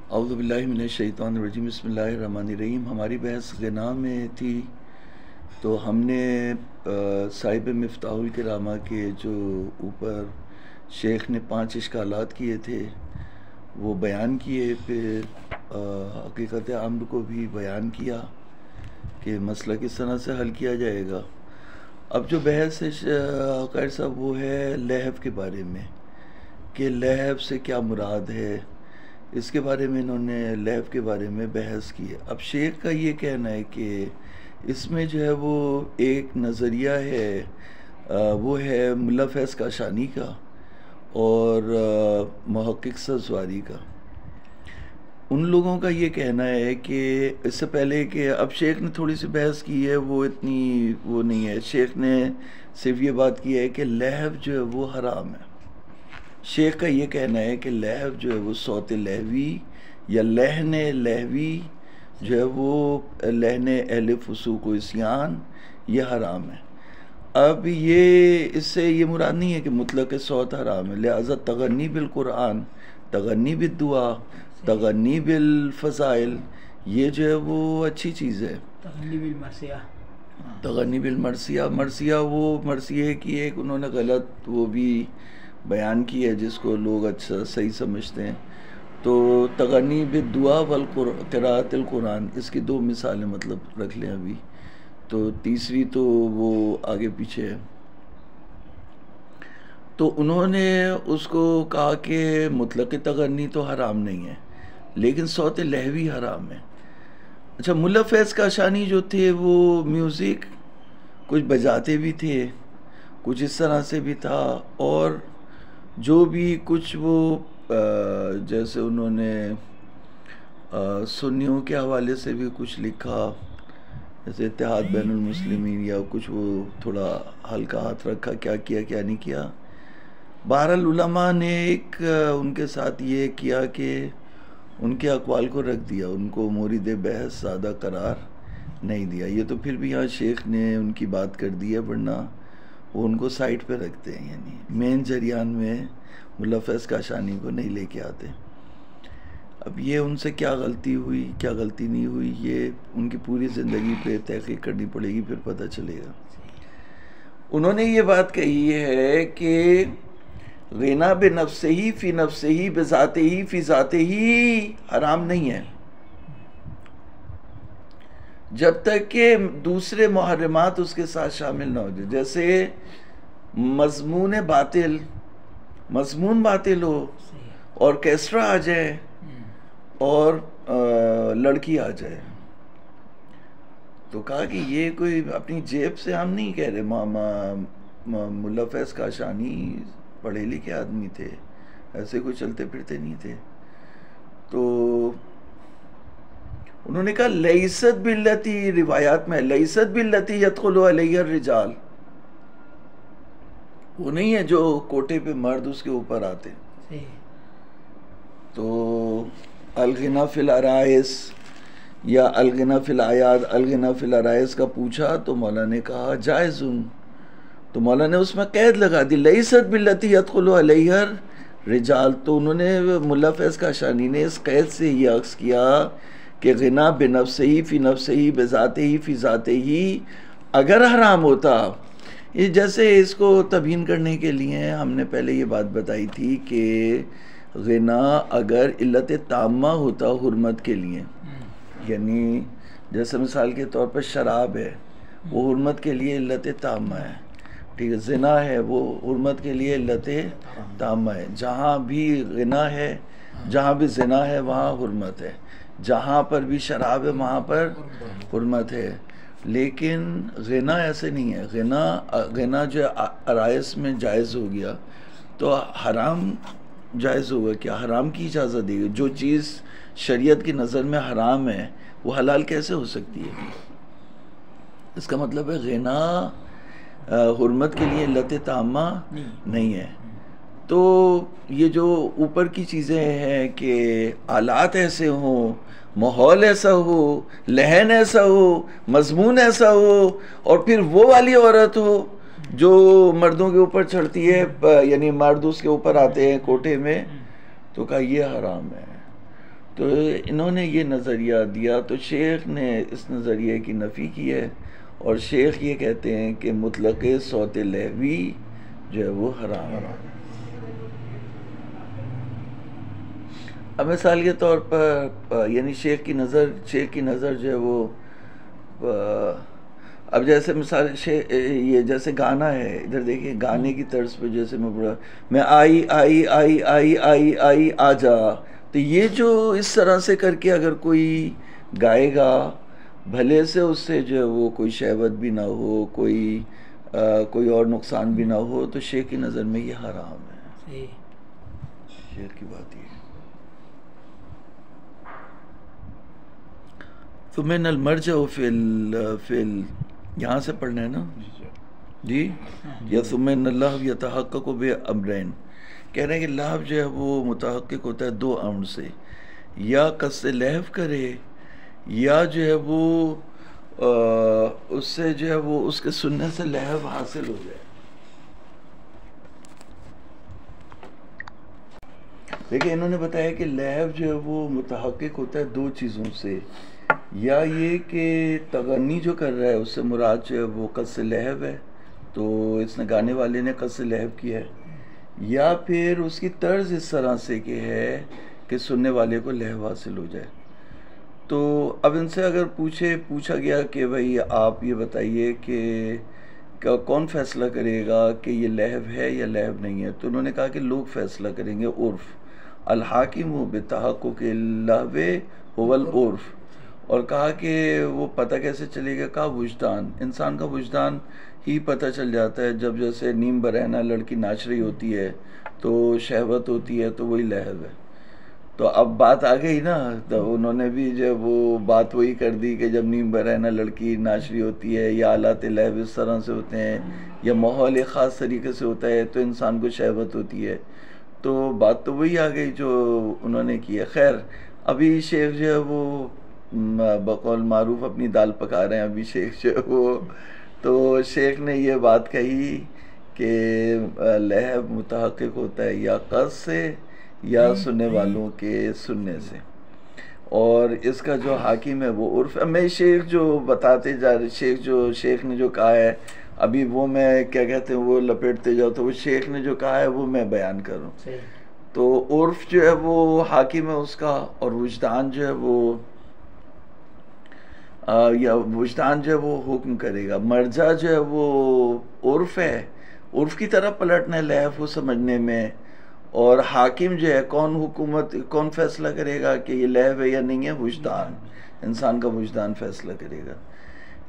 औज़ुबिल्लाहि मिनश्शैतानिर्रजीम बिस्मिल्लाहिर्रहमानिर्रहीम। हमारी बहस ग़िना में थी, तो हमने साहिब मिफ्ताहुल किरामा के जो ऊपर शेख ने 5 इश्कालात किए थे वो बयान किए। फिर हकीकत अम्र को भी बयान किया कि मसला किस तरह से हल किया जाएगा। अब जो बहस है खैर साहब वो है लहव के बारे में कि लहव से क्या मुराद है, इसके बारे में इन्होंने लहव के बारे में बहस की है। अब शेख का ये कहना है कि इसमें जो है वो एक नज़रिया है वो है मुल्ला फैज़ काशानी का और मुहक्किक सज़वारी का। उन लोगों का ये कहना है कि इससे पहले कि अब शेख ने थोड़ी सी बहस की है, वो इतनी वो नहीं है। शेख ने सिर्फ ये बात की है कि लहव जो है वो हराम है। शेख का ये कहना है कि लहव जो है वो सौत लहवी या लहन लहवी जो है वो लहन अहले फुसूक व इस्यान ये हराम है। अब ये इससे ये मुराद नहीं है कि मुतलक सौत हराम है। लिहाजा तगन्नी बिल कुरान, तगन्नी बिल दुआ, तगन्नी बिल फ़ज़ाइल ये जो है वो अच्छी चीज़ है। तगन्नी बिल मरसिया, तगन्नी बिल मरसिया, मरसिया वो मरसिया की एक उन्होंने गलत वो भी बयान की है जिसको लोग अच्छा सही समझते हैं। तो तगन्नी बिल दुआ वल क़िराअतिल कुरान, इसकी 2 मिसालें मतलब रख लें अभी, तो तीसरी तो वो आगे पीछे है। तो उन्होंने उसको कहा कि मुतलक तगन्नी तो हराम नहीं है लेकिन सौत लहवी हराम है। अच्छा, मुल्ला फैज़ काशानी जो थे वो म्यूज़िक कुछ बजाते भी थे, कुछ इस तरह से भी था, और जो भी कुछ वो जैसे उन्होंने सुन्नियों के हवाले से भी कुछ लिखा, जैसे इत्तेहाद बैनुल मुस्लिमीन या कुछ, वो थोड़ा हल्का हाथ रखा, क्या किया क्या नहीं किया। बहरहाल उलमा ने एक उनके साथ ये किया कि उनके अक़वाल को रख दिया, उनको मोरिद बहस ज़्यादा करार नहीं दिया। ये तो फिर भी यहाँ शेख ने उनकी बात कर दी है, वरना वो उनको साइड पे रखते हैं, यानी मेन जरियान में मुल्ला फैज़ काशानी को नहीं लेके आते। अब ये उनसे क्या गलती हुई क्या गलती नहीं हुई, ये उनकी पूरी ज़िंदगी पे तहक़ीक़ करनी पड़ेगी, फिर पता चलेगा। उन्होंने ये बात कही है कि ग़िना बिनफ़्से ही फ़ी नफ़्से ही बिज़ाते ही फ़ी ज़ाते ही हराम नहीं है जब तक कि दूसरे मुहर्रमात उसके साथ शामिल ना हो जाए। जैसे मज़मून बातिल, मज़मून बातिल हो, ऑर्केस्ट्रा आ जाए और लड़की आ जाए, तो कहा कि ये कोई अपनी जेब से हम नहीं कह रहे। मुल्ला फैज़ काशानी पढ़े लिखे आदमी थे, ऐसे कोई चलते फिरते नहीं थे। तो उन्होंने कहा लैसत बिल्लती, रिवायात में लैसत बिल्लती यदखुलु अलैहा रिजाल, वो नहीं है जो कोटे पे मर्द उसके ऊपर आते। तो अलगिना फिल अराइस या अलगिना फिल आयाद, अलगिना फिल अराइस का पूछा तो मौला ने कहा जायज़ुन, तो मौला ने उसमें कैद लगा दी, लैसत बिल्लती यदखुलु अलैहा रिजाल। तो उन्होंने मुल्ला फैज़ काशानी ने इस कैद से ये अक्स किया कि ग़िना बिनफ़्से ही फ़ी नफ़्से ही बिज़ाते ही फ़ी ज़ाते ही अगर हराम होता, ये जैसे इसको तबीन करने के लिए हमने पहले ये बात बताई थी कि ग़िना अगर इल्लत ताम्मा होता हुर्मत के लिए, यानी जैसे मिसाल के तौर पर शराब है वो हुर्मत के लिए इल्लत ताम्मा है, ठीक है, ज़िना है वो हुर्मत के लिए इल्लत ताम्मा है। जहाँ भी ग़िना है, जहाँ भी ज़िना है वहाँ हुर्मत है, जहाँ पर भी शराब है वहाँ पर हुर्मत है। लेकिन ग़िना ऐसे नहीं है। ग़िना जो अराइस में जायज़ हो गया तो हराम जायज़ होगा क्या? हराम की इजाज़त देगी। जो चीज़ शरीयत की नज़र में हराम है वो हलाल कैसे हो सकती है? इसका मतलब है ग़िना हुर्मत के लिए इल्लत ताम्मा नहीं है। तो ये जो ऊपर की चीज़ें हैं कि आलात ऐसे हों, माहौल ऐसा हो, लहन ऐसा हो, मजमून ऐसा हो, और फिर वो वाली औरत हो जो मर्दों के ऊपर चढ़ती है, यानी मर्द उसके ऊपर आते हैं कोठे में, तो कहा ये हराम है। तो इन्होंने ये नज़रिया दिया, तो शेख ने इस नज़रिए की नफ़ी की है, और शेख ये कहते हैं कि मुतलक़ सौत लहवी जो है वो हराम है। अब मिसाल के तौर पर यानी शेख की नज़र जो है वो अब जैसे मिसाल ये जैसे गाना है, इधर देखिए गाने की तर्ज पे जैसे मैं आई आई आई आई आई आई आ जा, तो ये जो इस तरह से करके अगर कोई गाएगा, भले से उससे जो है वो कोई शहवत भी ना हो, कोई और नुकसान भी ना हो, तो शेख की नज़र में ये हराम है। शेख की बात ये तो मैं नल मर जाओ फिल यहाँ से पढ़ना है ना जी, या सुमें नल्लाह यतहक्कु को बे अमरैन, कह रहे हैं कि लाभ जो है वो मुतहक्किक होता है दो अमर से, या कसर लहव करे, या जो है वो उससे जो है वो उसके सुनने से लहव हासिल हो जाए। देखिए इन्होंने बताया कि लहव जो है वो मुतहक्किक होता है दो चीज़ों से, या ये कि तगन्नी जो कर रहा है उससे मुराद जो है वो कसर लहव है, तो इसने गाने वाले ने कसर लहव किया है, या फिर उसकी तर्ज इस तरह से कि है कि सुनने वाले को लहव हासिल हो जाए। तो अब इनसे अगर पूछा गया कि भाई आप ये बताइए कि कौन फैसला करेगा कि ये लहव है या लहव नहीं है, तो उन्होंने कहा कि लोग फैसला करेंगे, उर्फ अल हाकिम बितहक्कुक लहवे हुवल उर्फ, और कहा कि वो पता कैसे चलेगा, कहा वुजदान, इंसान का वुजदान ही पता चल जाता है, जब जैसे नीम बरहना लड़की नाच रही होती है तो शहवत होती है, तो वही लहव है। तो अब बात आ गई ना, तो उन्होंने भी जो वो बात वही कर दी कि जब नीम बरहना लड़की नाच रही होती है, या आलात लहव इस तरह से होते हैं, या माहौल एक ख़ास तरीके से होता है, तो इंसान को शहवत होती है। तो बात तो वही आ गई जो उन्होंने की है। खैर अभी शेख जो है वो बकौल मारूफ अपनी दाल पका रहे हैं अभी शेख जो है वो, तो शेख ने ये बात कही कि लहव मुतहक्किक होता है या कस से या सुनने वालों के सुनने से, और इसका जो हाकिम है वो उर्फ। मैं शेख जो बताते जा रहे, शेख ने जो कहा है अभी वो मैं क्या कहते हैं वो लपेटते जाओ, तो वो शेख ने जो कहा है वो मैं बयान करूँ। तो उर्फ जो है वो हाकिम है उसका, और वुजदान जो है वो या वुजदान जो है वो हुक्म करेगा। मर्जा जो है वो उर्फ है, उर्फ की तरफ पलटना है लहव को समझने में, और हाकिम जो है कौन फैसला करेगा कि ये लहव है या नहीं है, वुजदान, इंसान का वुजदान फैसला करेगा।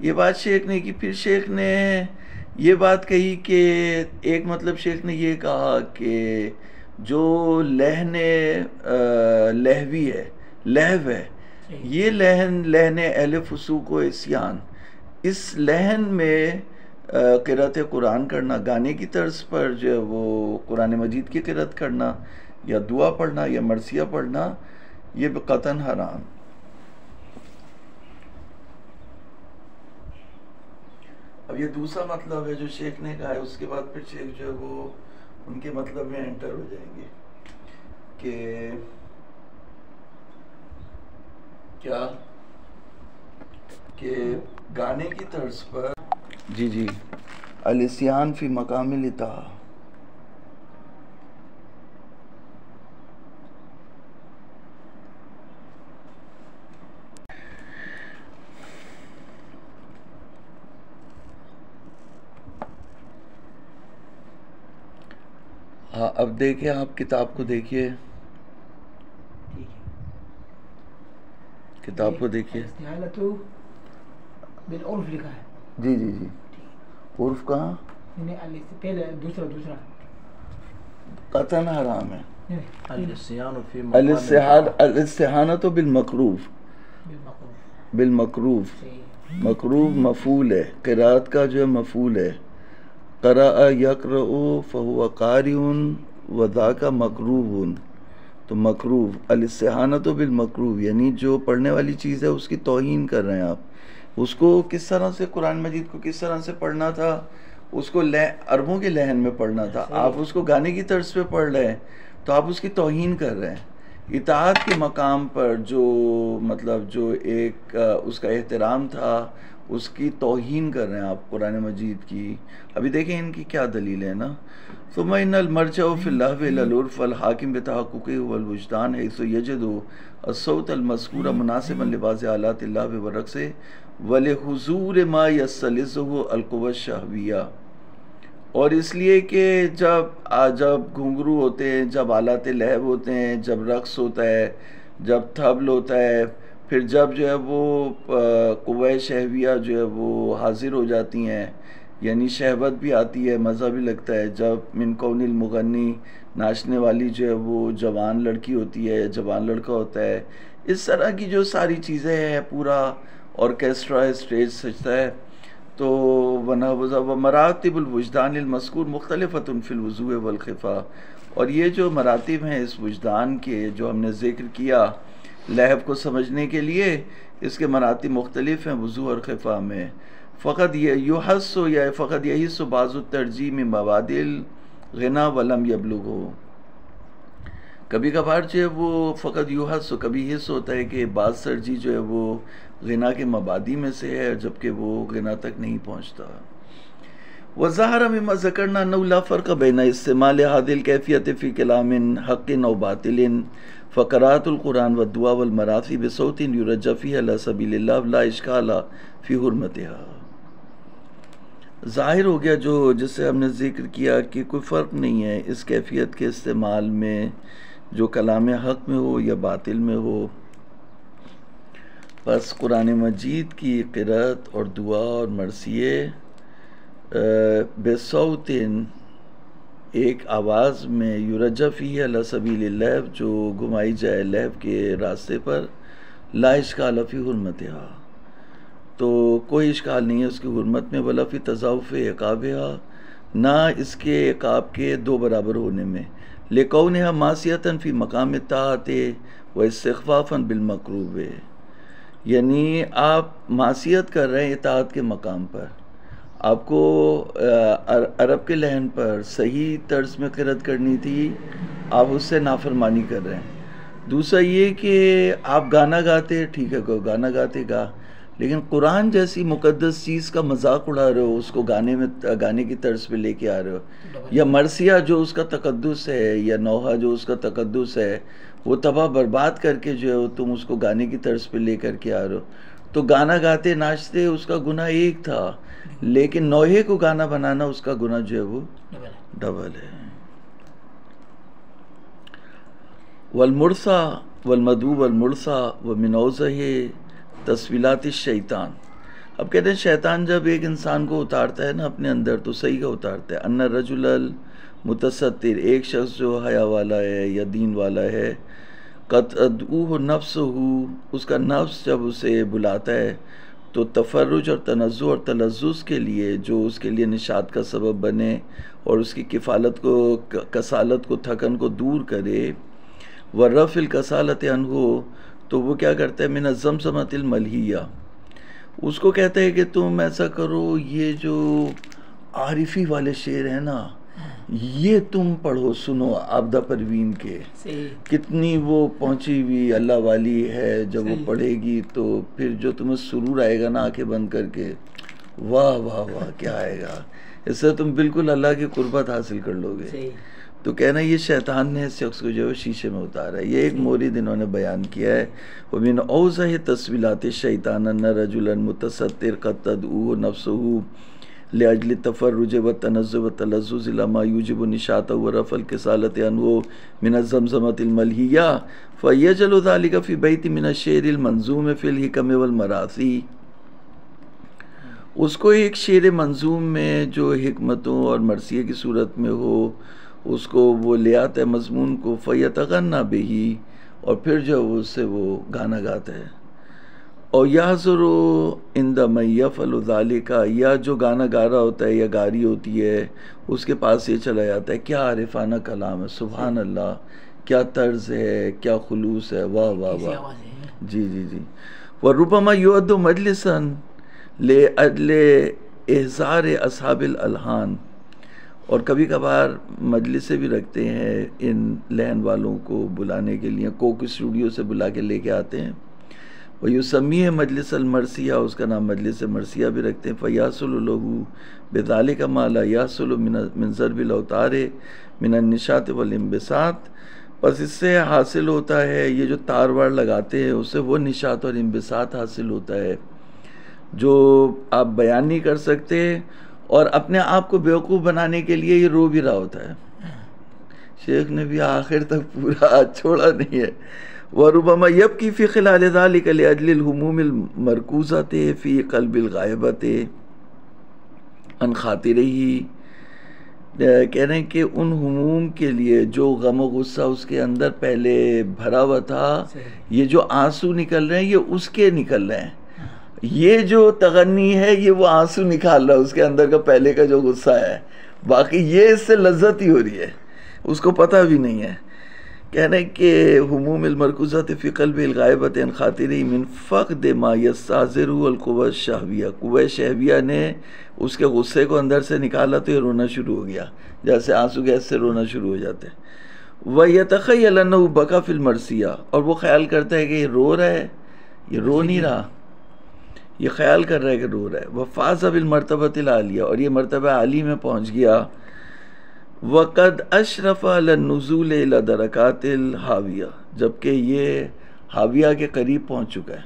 ये बात शेख ने की। फिर शेख ने ये बात कही कि एक मतलब शेख ने ये कहा कि जो लहवी है, लहव है, ये लहन अहले फसूक व इस्यान, इस लहन में क़िरात कुरान करना, गाने की तर्ज पर जो है वो कुरान मजीद की क़िरात करना, या दुआ पढ़ना, या मरसिया पढ़ना, ये क़तन हराम। अब ये दूसरा मतलब है जो शेख ने कहा है, उसके बाद फिर शेख जो है वो उनके मतलब में एंटर हो जाएंगे कि क्या कि गाने की तर्ज पर जी अल-इस्यान फी मकामिल इताअह, हाँ अब देखिए आप किताब को देखिए, किताब को देखिए, उर्फ लिखा है जी उर्फ कहाँ, पहले दूसरा कतन हराम है। अल-इस्तिहानतु बिल-मकरूफ, मकरूफ मफूल है, क़िराअत का जो है मफूल है, क़राअ यक़रअु फ़हुव क़ारिउन व ज़ाका मकरूबुन, तो मकरूफ अल-इस्तिहानतु बिल-मकरूफ यानी जो पढ़ने वाली चीज़ है उसकी तौहीन कर रहे हैं आप। उसको किस तरह से कुरान मजीद को किस तरह से पढ़ना था, उसको अरबों के लहन में पढ़ना था, आप उसको गाने की तर्ज पे पढ़ रहे हैं, तो आप उसकी तौहीन कर रहे हैं। इताअत के मकाम पर जो मतलब जो एक उसका एहतराम था उसकी तौहीन कर रहे हैं आप कुरान मजीद की। अभी देखें इनकी क्या दलील है ना, सुम्मा मरजा फ़िल्लाहि इलल उर्फ़ वल हाकिम बितहक़्क़ुक़िही वल वुजदान हैसु यजिदु अस्सौत अल मज़कूरा मुनासिबन लिबाज़ आलातिल्लाहि व रक़्सिही व लिहुज़ूर मा यस्तलिज़्ज़ुहु अल क़ुव्वा शहविया। और इसलिए कि जब घुंघरू होते हैं, जब आलात लहब होते हैं, जब रक़्स होता है, जब तबल होता है, फिर जब जो है वो क़ुव्वा शहविया जो है वो हाजिर हो जाती हैं, यानी शहवत भी आती है, मज़ा भी लगता है। जब मिन कौनिल मुग़न्नी, नाचने वाली जो है वो जवान लड़की होती है, जवान लड़का होता है, इस तरह की जो सारी चीज़ें हैं, पूरा ऑर्केस्ट्रा स्टेज सजता है। तो व मरातिबुल वुजदानिल मज़कूर मुख्तलिफ़तुन फ़िल वुज़ू वल ख़िफ़ा। और ये जो मरातिब हैं इस वुजदान के जो हमने ज़िक्र किया लहब को समझने के लिए, इसके मरातिब मुख्तलिफ़ हैं वुज़ू और ख़िफ़ा में। फ़क़त युहस्सु या फ़क़त यहिस्सु बाज़ु तरजीह मिन मवादिल ग़िना वलम यबलुग़ु। कभी कभार जो है वो फ़क़त युहस्सु, कभी हिस्स होता है कि बाज़ तरजीह जो है वो ग़िना के मबादी में से है, जबकि वो ग़िना तक नहीं पहुँचता। वज़ाहर मिम्मा ज़करना अन्नहु ला फ़र्क़ बैन इस्तेमाल हाज़िल कैफ़ियत फ़ी कलामिन हक़्क़िन औ बातिलिन फ़क़राअतुल क़ुरान व दुआ वल मरासी बिसौतिन युरज्जा फ़ीहा अला सबीलिल्लाह ला इश्काला फ़ी हुर्मतिहा। ज़ाहिर हो गया जो जिससे हमने ज़िक्र किया कि कोई फ़र्क नहीं है इस कैफ़ियत के इस्तेमाल में, जो कलाम हक़ में हो या बातिल में हो। बस कुरान मजीद की क़िराअत और दुआ और मरसिए बेसौतिन, एक आवाज़ में, युरज्जा फ़ीहा अला सबीलिल्लाह, जो घुमाई जाए लहब के रास्ते पर, ला इश्काल फ़ी हुर्मतिहा, तो कोई इश्काल नहीं है उसकी हुर्मत में, वला फ़ी तज़ावुफ़ इक़ाबिहा, ना इसके इक़ाब के दो बराबर होने में, लिकौनिहा मासियतन फ़ी मक़ाम ताअते व इस्तिग़फ़ाफ़न बिलमक़रूब, यानी आप मासियत कर रहे हैं इताअत के मकाम पर, आपको अरब के लहन पर सही तर्ज में क़िराअत करनी थी, आप उससे नाफरमानी कर रहे हैं। दूसरा ये कि आप गाना गाते, ठीक है कोई गाना गाते गा, लेकिन कुरान जैसी मुक़द्दस चीज़ का मजाक उड़ा रहे हो, उसको गाने की तर्ज पे लेके आ रहे हो, या मरसिया जो उसका तक़द्दुस है, या नौहा जो उसका तक़द्दुस है, वो तबाह बर्बाद करके जो है वो तुम उसको गाने की तर्ज पे ले करके आ रहे हो। तो गाना गाते नाचते उसका गुनाह एक था, लेकिन नौहे को गाना बनाना उसका गुनाह जो है वो डबल है। वल मुरसा वल मदू वल मुरसा व मिनौज़हे तस्वीलात शैतान। अब कहते हैं शैतान जब एक इंसान को उतारता है ना अपने अंदर, तो सही का उतारता है। अन्ना रजुलल मुतसत्तिर, एक शख्स जो हया वाला है या दीन वाला है, क़तअदऊहु नफ्सुहु, उसका नफ्स जब उसे बुलाता है तो तफर्रुज और तनज़्ज़ुह और तलज़्ज़ुज़ के लिए, जो उसके लिए निशात का सबब बने और उसकी किफ़ालत को, कसालत को, थकन को दूर करे, व रफ़िल कसालत अन्हु, तो वो क्या करता है, मिन ज़मज़मतिल मलहिया, उसको कहता है कि तुम ऐसा करो, ये जो आरिफी वाले शेर हैं ना, ये तुम पढ़ो, सुनो आबदा परवीन के, कितनी वो पहुंची हुई अल्लाह वाली है, जब वो पढ़ेगी तो फिर जो तुम्हें सुरूर आएगा ना आंखें बंद करके, वाह वाह वाह क्या आएगा, इससे तुम बिल्कुल अल्लाह की कुर्बत हासिल कर लोगे। तो कहना ये शैतान ने इस शख्स को जो है शीशे में उतारा है। ये एक मोरिद इन्होंने बयान किया है, वो मिन औज़ह तस्वीलात शैतान अन्ना रजुलन मुतसत्तिर क़द तदऊहु नफ्सुहु लिअजलि तफर्रुज व तनज़्ज़ुह व तलज़्ज़ुज़ इला मा युजिबु निशात व रफ़ल किसालत अन्हु मिन ज़मज़मतिल मलहिया फ़यजलु ज़ालिका फ़ी बैति मिन शेरिल मंज़ूम फ़िल हिकम वल मरासी। उसको एक शेर मंज़ूम में जो हिकमतों और मरसिए की सूरत में हो, उसको वो ले आता है मज़मून को, फ़यतग़न्ना बिही, और फिर जो उससे वो गाना गाता है। और याज़ुरु इंद मन यफ़अलु ज़ालिका, या जो गाना गा रहा होता है या गा रही होती है उसके पास ये चला जाता है, क्या आरिफाना कलाम है, सुभान अल्लाह, क्या तर्ज़ है, क्या खुलूस है, वाह वाह वाह, जी जी जी। व रुबमा युअद्दु मजलिसन ले अजले एहज़ार अस्हाबिल अलहान, और कभी कभार मजलिसें भी रखते हैं इन लहन वालों को बुलाने के लिए, कोक स्टूडियो से बुला के लेके आते हैं। वो यूसमी है मजलिस मरसिया, उसका नाम मजलिस मरसिया भी रखते हैं। फ़यासुलहू बेदाले का माला यासुल मिनजर बिलौतारे मिनन निशात वलिम्बिसात, बस इससे हासिल होता है, ये जो तार वार लगाते हैं उससे वो निशात और इम्बिसात हासिल होता है जो आप बयान नहीं कर सकते, और अपने आप को बेवकूफ़ बनाने के लिए ये रो भी रहा होता है। शेख ने भी आखिर तक पूरा छोड़ा नहीं है। वरुबमा यबकी फ़ी ख़िलाल ज़ालिका लिअजलिल हुमूमिल मरकूज़ाति फ़ी क़ल्बिल ग़ाइबति अन ख़ातिरिही, कह रहे हैं कि उन हुमूम के लिए जो गम व गुस्सा उसके अंदर पहले भरा हुआ था, ये जो आंसू निकल रहे हैं ये उसके निकल रहे हैं। ये जो तगन्नी है ये वो आंसू निकाल रहा है उसके अंदर का पहले का जो गुस्सा है, बाकी ये इससे लज्जत ही हो रही है, उसको पता भी नहीं है। कह रहे हैं कि हुमूमिल मरकूज़ात फ़ी क़ल्बिल ग़ाइबति अन ख़ातिरिही मिन फ़क़्द मा यस्ताज़िरु अल क़ुव्वा शहविया, क़ुव्वा शहविया ने उसके गुस्से को अंदर से निकाला तो ये रोना शुरू हो गया, जैसे आंसू गैस से रोना शुरू हो जाते हैं। वह यतख़य्यल अन्नहु बका फ़िल मरसिया, और वो ख्याल करता है कि ये रो रहा है, ये रो नहीं रहा, ये ख्याल कर रहा है कि रो रहा है। वह फ़ाज़ बिल मरतबतिल आलिया, और ये मरतबा आली में पहुँच गया। वक़द अशरफ़ अला नुज़ूल इला दरकातिल हाविया, जबकि ये हाविया के करीब पहुँच चुका है।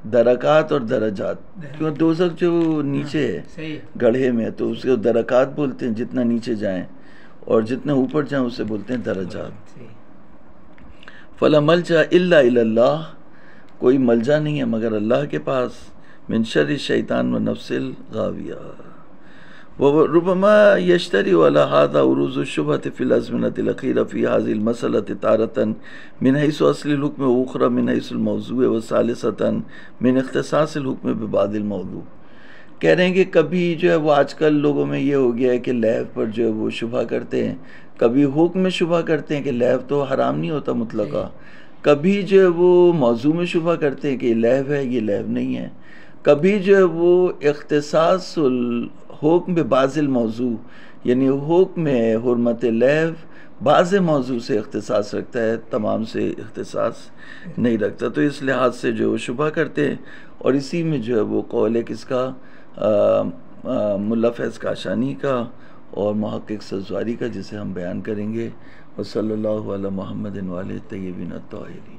दरकात और दरजात, क्यों दोज़ख जो नीचे है गढ़े में तो उसको दरकात बोलते हैं जितना नीचे जाएं, और जितना ऊपर जाएं उसे बोलते हैं दरजात। फ़ला मल्जा इल्ला इल्लल्लाह, कोई मलजा नहीं है मगर अल्लाह के पास। मिन शर्रि शैतान व नफ्सिल गाविया, व रुबमा यश्तरी अला हाज़ा उरूज़ शुबहत फ़िल अज़मिनतिल अख़ीरा फ़ी हाज़िल मसलति तारतन मिन हैसु अस्लिल हुक्म व उख़रा मिन हैसुल मौज़ू व सालिसतन मिन इख़्तिसासिल हुक्म बिबादिल मौज़ू। कह रहे हैं कि कभी जो है वो आजकल लोगों में ये हो गया है कि लहव पर जो है वो शुबह करते हैं, कभी हुक्म में शुबह करते हैं कि लहव तो हराम नहीं होता मुतलका, कभी जो है वो मौजू में शुबह करते हैं कि ये लहव है ये लहव नहीं है, कभी जो है वो इख्तिसासुल हुक्म बाज़िल मौजू, यानी हुक्म में हुर्मत लहव बाज़ मौजू से इख्तिसास रखता है, तमाम से इख्तिसास नहीं रखता। तो इस लिहाज से जो वो शुबह करते हैं, और इसी में जो है वो कौल है किसका, मुल्ला फैज़ काशानी का और मुहक्किक सज़वारी का, जिसे हम बयान करेंगे। व सल्लल्लाहु अला मुहम्मदिन व आलिहि तय्यबीन अत्ताहिरीन।